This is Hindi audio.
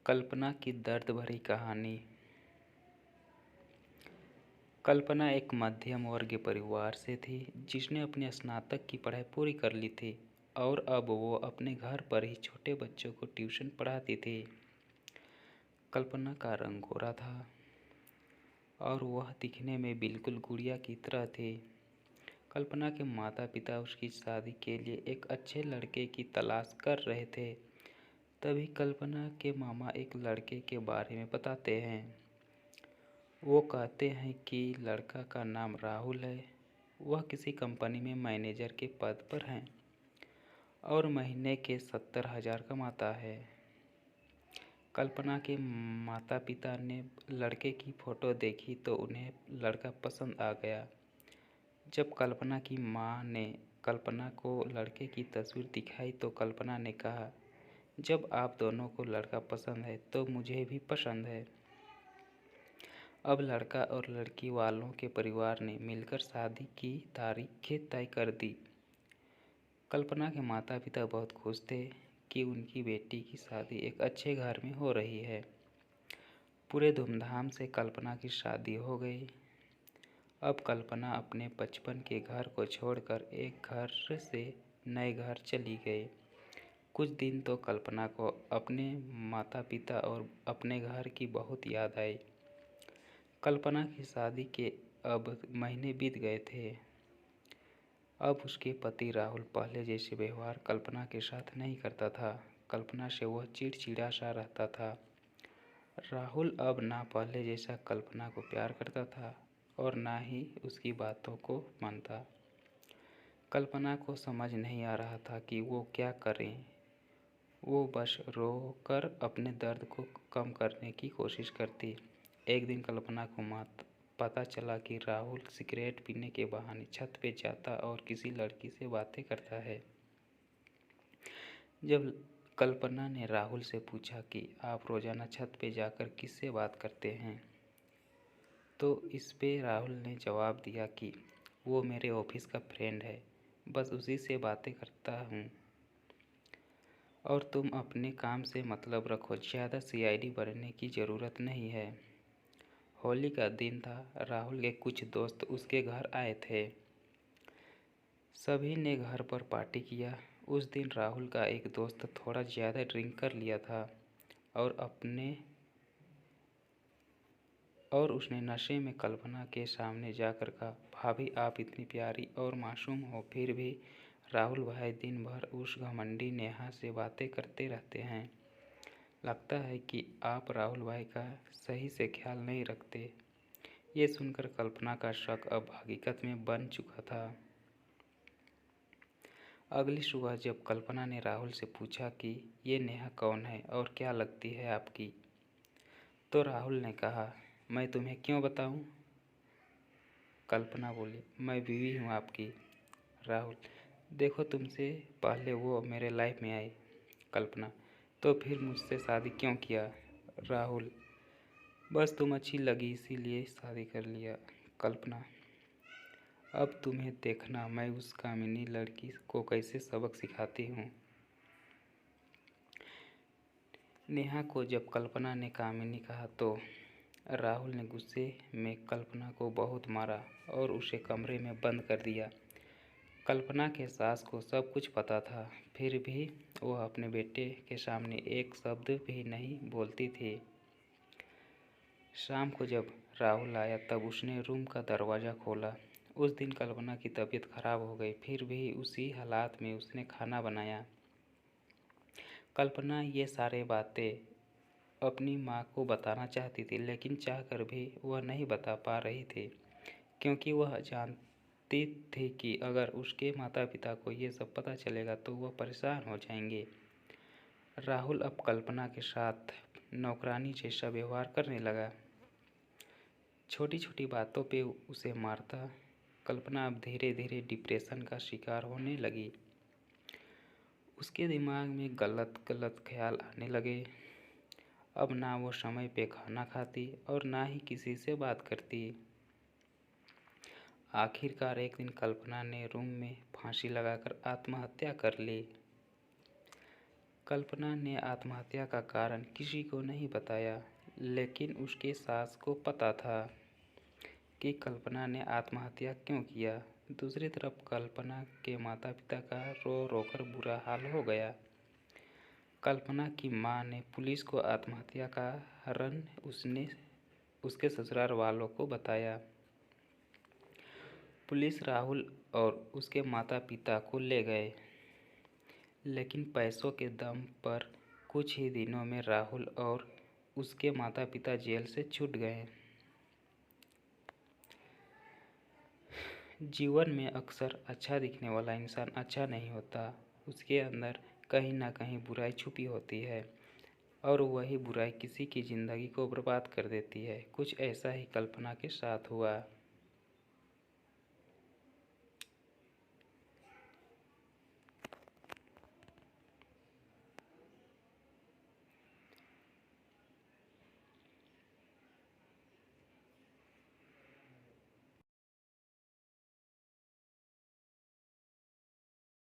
कल्पना की दर्द भरी कहानी। कल्पना एक मध्यम वर्गीय परिवार से थी जिसने अपनी स्नातक की पढ़ाई पूरी कर ली थी और अब वो अपने घर पर ही छोटे बच्चों को ट्यूशन पढ़ाती थी। कल्पना का रंग गोरा था और वह दिखने में बिल्कुल गुड़िया की तरह थी। कल्पना के माता पिता उसकी शादी के लिए एक अच्छे लड़के की तलाश कर रहे थे। तभी कल्पना के मामा एक लड़के के बारे में बताते हैं। वो कहते हैं कि लड़का का नाम राहुल है। वह किसी कंपनी में मैनेजर के पद पर हैं और महीने के 70,000 कमाता है। कल्पना के माता पिता ने लड़के की फ़ोटो देखी तो उन्हें लड़का पसंद आ गया। जब कल्पना की माँ ने कल्पना को लड़के की तस्वीर दिखाई तो कल्पना ने कहा, जब आप दोनों को लड़का पसंद है तो मुझे भी पसंद है। अब लड़का और लड़की वालों के परिवार ने मिलकर शादी की तारीखें तय कर दी। कल्पना के माता पिता बहुत खुश थे कि उनकी बेटी की शादी एक अच्छे घर में हो रही है। पूरे धूमधाम से कल्पना की शादी हो गई। अब कल्पना अपने बचपन के घर को छोड़कर एक घर से नए घर चली गई। कुछ दिन तो कल्पना को अपने माता पिता और अपने घर की बहुत याद आई। कल्पना की शादी के अब महीने बीत गए थे। अब उसके पति राहुल पहले जैसे व्यवहार कल्पना के साथ नहीं करता था। कल्पना से वह चिड़चिड़ा सा रहता था। राहुल अब ना पहले जैसा कल्पना को प्यार करता था और ना ही उसकी बातों को मानता। कल्पना को समझ नहीं आ रहा था कि वो क्या करें। वो बस रो कर अपने दर्द को कम करने की कोशिश करती। एक दिन कल्पना को पता चला कि राहुल सिगरेट पीने के बहाने छत पे जाता और किसी लड़की से बातें करता है। जब कल्पना ने राहुल से पूछा कि आप रोजाना छत पे जाकर किससे बात करते हैं, तो इस पे राहुल ने जवाब दिया कि वो मेरे ऑफिस का फ्रेंड है, बस उसी से बातें करता हूँ और तुम अपने काम से मतलब रखो, ज़्यादा सीआईडी बनने की ज़रूरत नहीं है। होली का दिन था। राहुल के कुछ दोस्त उसके घर आए थे। सभी ने घर पर पार्टी किया। उस दिन राहुल का एक दोस्त थोड़ा ज़्यादा ड्रिंक कर लिया था और उसने नशे में कल्पना के सामने जाकर कहा, भाभी आप इतनी प्यारी और मासूम हो फिर भी राहुल भाई दिन भर उस घमंडी नेहा से बातें करते रहते हैं। लगता है कि आप राहुल भाई का सही से ख्याल नहीं रखते। ये सुनकर कल्पना का शक अब हकीकत में बन चुका था। अगली सुबह जब कल्पना ने राहुल से पूछा कि ये नेहा कौन है और क्या लगती है आपकी, तो राहुल ने कहा, मैं तुम्हें क्यों बताऊं? कल्पना बोली, मैं बीवी हूं आपकी। राहुल, देखो तुमसे पहले वो मेरे लाइफ में आई। कल्पना, तो फिर मुझसे शादी क्यों किया? राहुल, बस तुम अच्छी लगी इसीलिए शादी कर लिया। कल्पना, अब तुम्हें देखना मैं उस कामिनी लड़की को कैसे सबक सिखाती हूँ। नेहा को जब कल्पना ने कामिनी कहा तो राहुल ने गुस्से में कल्पना को बहुत मारा और उसे कमरे में बंद कर दिया। कल्पना के सास को सब कुछ पता था, फिर भी वह अपने बेटे के सामने एक शब्द भी नहीं बोलती थी। शाम को जब राहुल आया तब उसने रूम का दरवाज़ा खोला। उस दिन कल्पना की तबीयत खराब हो गई, फिर भी उसी हालात में उसने खाना बनाया। कल्पना ये सारे बातें अपनी माँ को बताना चाहती थी, लेकिन चाहकर भी वह नहीं बता पा रही थी, क्योंकि वह जानती थी कि अगर उसके माता पिता को ये सब पता चलेगा तो वह परेशान हो जाएंगे। राहुल अब कल्पना के साथ नौकरानी जैसा व्यवहार करने लगा। छोटी छोटी बातों पे उसे मारता। कल्पना अब धीरे धीरे डिप्रेशन का शिकार होने लगी। उसके दिमाग में गलत गलत ख्याल आने लगे। अब ना वो समय पे खाना खाती और ना ही किसी से बात करती। आखिरकार एक दिन कल्पना ने रूम में फांसी लगाकर आत्महत्या कर ली। कल्पना ने आत्महत्या का कारण किसी को नहीं बताया, लेकिन उसके सास को पता था कि कल्पना ने आत्महत्या क्यों किया। दूसरी तरफ कल्पना के माता-पिता का रो-रो कर बुरा हाल हो गया। कल्पना की मां ने पुलिस को आत्महत्या का कारण उसके ससुराल वालों को बताया। पुलिस राहुल और उसके माता-पिता को ले गए, लेकिन पैसों के दम पर कुछ ही दिनों में राहुल और उसके माता-पिता जेल से छूट गए। जीवन में अक्सर अच्छा दिखने वाला इंसान अच्छा नहीं होता। उसके अंदर कहीं ना कहीं बुराई छुपी होती है और वही बुराई किसी की ज़िंदगी को बर्बाद कर देती है। कुछ ऐसा ही कल्पना के साथ हुआ।